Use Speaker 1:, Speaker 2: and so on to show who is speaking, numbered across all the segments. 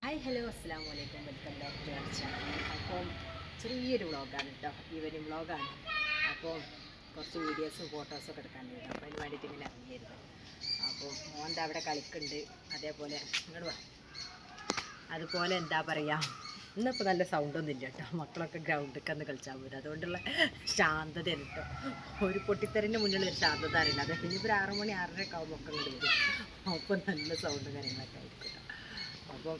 Speaker 1: Hi hello അസ്സാം വലൈക്കും welcome back to our channel. അപ്പം ചെറിയൊരു വ്ളോഗാണ് കേട്ടോ, ഈവനിങ് വ്ളോഗാണ്. അപ്പോൾ കുറച്ച് വീഡിയോസും ഫോട്ടോസും ഒക്കെ എടുക്കാനുണ്ട് കേട്ടോ. അപ്പോൾ അതിന് വേണ്ടിയിട്ട് ഇങ്ങനെ ഇറങ്ങിയിരുന്നു. അപ്പോൾ മോൻ്റെ അവിടെ കളിക്കുന്നുണ്ട്. അതേപോലെ ഇങ്ങോട്ട് വാ. അതുപോലെ എന്താ പറയുക, ഇന്നിപ്പോൾ നല്ല സൗണ്ടൊന്നും ഇല്ല കേട്ടോ. മക്കളൊക്കെ ഗ്രൗണ്ടിലേക്ക് ഒന്ന് കളിച്ചാൽ പോരും. അതുകൊണ്ടുള്ള ശാന്തതയാണ് കേട്ടോ. ഒരു പൊട്ടിത്തെറിൻ്റെ മുന്നിലുള്ള ഒരു ശാന്തത അറിയില്ല. അത് ഇനിയിപ്പോൾ 6 മണി 6:30 ഒക്കെ ആകുമ്പോൾ ഒക്കെ ഇങ്ങോട്ട് വരും. അപ്പോൾ നല്ല സൗണ്ടും കാര്യങ്ങളൊക്കെ ആയിരിക്കും കേട്ടോ. അപ്പം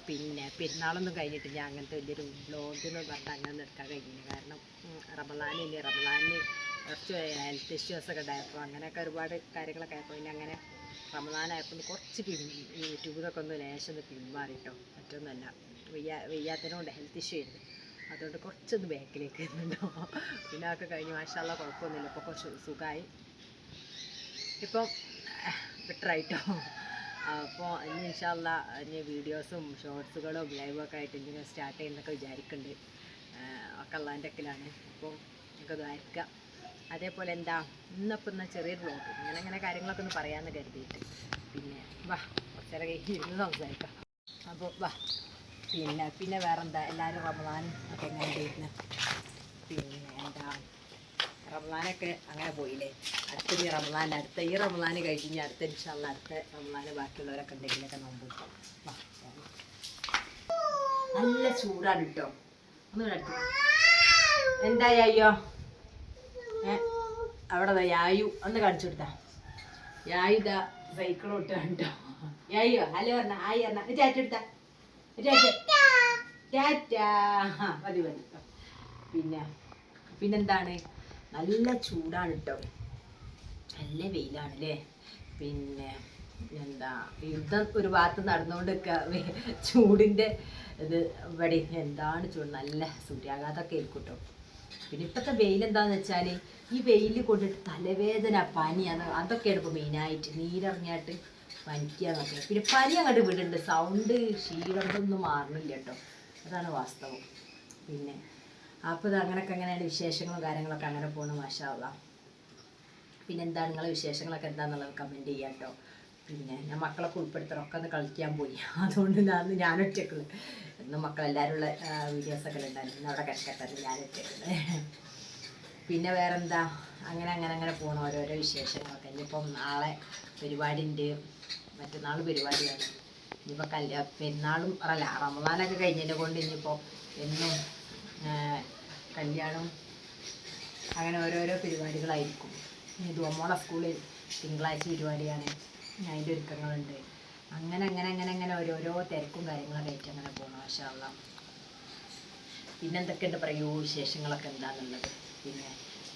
Speaker 1: പിന്നെ പെരുന്നാളൊന്നും കഴിഞ്ഞിട്ടില്ല. അങ്ങനത്തെ വലിയൊരു വ്ളോഗെന്ന് പറഞ്ഞാൽ അങ്ങനെ എടുക്കാൻ കഴിഞ്ഞില്ല. കാരണം റമദാനില്ലേ, റമദാനിന് കുറച്ച് ഹെൽത്ത് ഇഷ്യൂസൊക്കെ ഉണ്ടായപ്പോൾ അങ്ങനെയൊക്കെ ഒരുപാട് കാര്യങ്ങളൊക്കെ ആയപ്പോൾ പിന്നെ അങ്ങനെ റമദാനായപ്പോൾ കുറച്ച് യൂട്യൂബിലൊക്കെ ഒന്ന് ലേശം ഒന്ന് പിന്മാറിട്ടോ. മറ്റൊന്നുമല്ല, വെയ്യാത്തതിനോണ്ട് ഹെൽത്ത് ഇഷ്യൂ ആയിരുന്നു. അതുകൊണ്ട് കുറച്ചൊന്ന് ബാക്കിലേക്ക് വരുന്നുണ്ടോ. പിന്നെ അതൊക്കെ കഴിഞ്ഞ് മാഷാ അല്ലാഹ് കുഴപ്പമൊന്നുമില്ല. ഇപ്പോൾ കുറച്ച് സുഖമായി, ഇപ്പം ബെറ്ററായിട്ടോ. അപ്പോൾ ഇനി ഇൻഷാ അല്ലാഹ് ഇനി വീഡിയോസും ഷോർട്സുകളും ലൈവൊക്കെ ആയിട്ട് ഇങ്ങനെ സ്റ്റാർട്ട് ചെയ്യുന്നൊക്കെ വിചാരിക്കുന്നുണ്ട്. ഒക്കെ അള്ളാൻ്റെ ഒക്കിലാണ്. അപ്പോൾ നമുക്കത് അയക്കാം. അതേപോലെ എന്താ ഇന്നിപ്പോൾ എന്നാൽ ചെറിയൊരു വ്ളോഗ് ഇങ്ങനെ കാര്യങ്ങളൊക്കെ ഒന്ന് പറയാമെന്ന് കരുതിയിട്ട് പിന്നെ വാ കുറച്ചേരം ഇരുന്ന് സംസാരിക്കാം. അപ്പോൾ വാ. പിന്നെ വേറെന്താ, എല്ലാവരും റമദാനും ഒക്കെ എങ്ങനെ ഉണ്ടായിരുന്നു? പിന്നെ എന്താ, റമദാനൊക്കെ അങ്ങനെ പോയില്ലേ. അടുത്ത ഈ റമദാൻ കഴിഞ്ഞ് അടുത്ത ഇൻഷാ അല്ലാഹ് അടുത്ത റമദാൻ ബാക്കിയുള്ളവരൊക്കെ ഉണ്ടെങ്കിലൊക്കെ നോമ്പ്. നല്ല ചൂടാണ് കേട്ടോ. ഒന്നും അടുത്ത് എന്തായി അയ്യോ അവിടെ യായു ഒന്ന് കാണിച്ചു കൊടുത്താ. യായു ഇതാ സൈക്കിൾ ഓട്ടുക കേട്ടോ. യായോ ഹലോ പറഞ്ഞ ആയി പറഞ്ഞ ടാറ്റ എടുത്താ. ടാറ്റാ മതി മതി. പിന്നെന്താണ്, നല്ല ചൂടാണ് കേട്ടോ. നല്ല വെയിലാണ് അല്ലേ. പിന്നെ എന്താ, യുദ്ധം ഒരു ഭാഗത്ത് നടന്നുകൊണ്ടൊക്കെ ചൂടിൻ്റെ ഇത് ഇവിടെ എന്താണ് ചൂട്, നല്ല സൂര്യാഘാതമൊക്കെ ആയിരിക്കും കേട്ടോ. പിന്നെ ഇപ്പോഴത്തെ വെയിലെന്താണെന്ന് വെച്ചാൽ ഈ വെയിൽ കൊണ്ടിട്ട് തലവേദന, പനി, അതൊക്കെയാണ് ഇപ്പോൾ മെയിനായിട്ട്. നീരിറങ്ങിയായിട്ട് പനിക്കാന്നൊക്കെ. പിന്നെ പനി അങ്ങോട്ട് വിടുന്നുണ്ട്, സൗണ്ട് ക്ഷീണമൊന്നും മാറുന്നില്ല കേട്ടോ. അതാണ് വാസ്തവം. പിന്നെ അപ്പോൾ ഇത് അങ്ങനെയാണ് വിശേഷങ്ങളും കാര്യങ്ങളൊക്കെ അങ്ങനെ പോകുന്നു മാഷാ അല്ലാഹ്. പിന്നെ എന്താണ് നിങ്ങളെ വിശേഷങ്ങളൊക്കെ എന്താണെന്നുള്ളത് കമൻറ്റ് ചെയ്യാം കേട്ടോ. പിന്നെ ഞാൻ മക്കളൊക്കെ ഉൾപ്പെടുത്തണം, ഒക്കെ ഒന്ന് കളിക്കാൻ പോയി. അതുകൊണ്ട് ഞാൻ ഒറ്റക്കുള്ളൂ. എന്നും മക്കളെല്ലാവരും ഉള്ള വീഡിയോസൊക്കെ ഉണ്ടായിരുന്നു. അവിടെ കിടക്കട്ടെ, ഞാൻ ഒറ്റക്കുള്ളത്. പിന്നെ വേറെന്താ, അങ്ങനെ പോകണം ഓരോരോ വിശേഷങ്ങളൊക്കെ. ഇനിയിപ്പം നാളെ പരിപാടി ഉണ്ട്, മറ്റന്നാൾ പരിപാടിയാണ്. ഇനിയിപ്പോൾ പെരുന്നാളും അല്ല റമദാനൊക്കെ കഴിഞ്ഞതിനെ കൊണ്ട് ഇനിയിപ്പോൾ എന്നും കല്യാണം അങ്ങനെ ഓരോരോ പരിപാടികളായിരിക്കും. ഇത് ഒമ്മോളെ സ്കൂളിൽ തിങ്കളാഴ്ച പരിപാടിയാണ്, അതിൻ്റെ ഒരുക്കങ്ങളുണ്ട്. അങ്ങനെ ഓരോരോ തിരക്കും കാര്യങ്ങളൊക്കെ ആയിട്ട് അങ്ങനെ പോകണം മാഷാ അല്ലാഹ്. പിന്നെ എന്തൊക്കെയുണ്ട് പറയൂ, വിശേഷങ്ങളൊക്കെ എന്താണെന്നുള്ളത്. പിന്നെ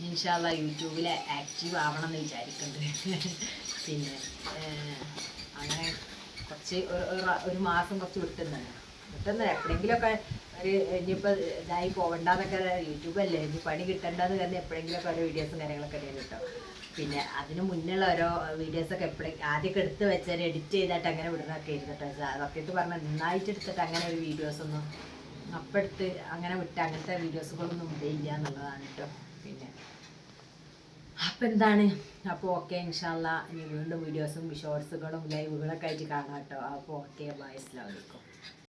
Speaker 1: ഇൻഷാ അല്ലാഹ് യൂട്യൂബിൽ ആക്റ്റീവ് ആവണം എന്ന് വിചാരിക്കുന്നുണ്ട്. പിന്നെ അങ്ങനെ കുറച്ച് ഒരു മാസം കുറച്ച് വിട്ടുന്നത് എപ്പോഴെങ്കിലുമൊക്കെ ഒരു ഇനിയിപ്പോൾ ഇതായി പോകണ്ടെന്നൊക്കെ, യൂട്യൂബല്ലേ ഇനി പണി കിട്ടണ്ടെന്ന് കരുതി എപ്പോഴെങ്കിലുമൊക്കെ ഓരോ വീഡിയോസും കാര്യങ്ങളൊക്കെ ഇടയിൽ കേട്ടോ. പിന്നെ അതിന് മുന്നുള്ള ഓരോ വീഡിയോസൊക്കെ ആദ്യമൊക്കെ എടുത്ത് വെച്ചാൽ എഡിറ്റ് ചെയ്തിട്ട് അങ്ങനെ വിടുന്നതൊക്കെ ആയിരുന്നു കേട്ടോ. സത്യത്തിൽ പറഞ്ഞാൽ നന്നായിട്ട് എടുത്തിട്ട് അങ്ങനെ ഒരു വീഡിയോസൊന്നും അപ്പം എടുത്ത് അങ്ങനെ വിട്ട് അങ്ങനത്തെ വീഡിയോസുകളൊന്നും ഇല്ല എന്നുള്ളതാണ് കേട്ടോ. പിന്നെ അപ്പം എന്താണ്, അപ്പോൾ ഓക്കെ ഇൻഷാ അല്ലാഹ് ഇനി വീണ്ടും വീഡിയോസും ഷോർട്സുകളും ലൈവുകളൊക്കെ ആയിട്ട് കാണാം കേട്ടോ. അപ്പോൾ ഓക്കെ, ബൈ, അസ്സലാമു അലൈക്കും.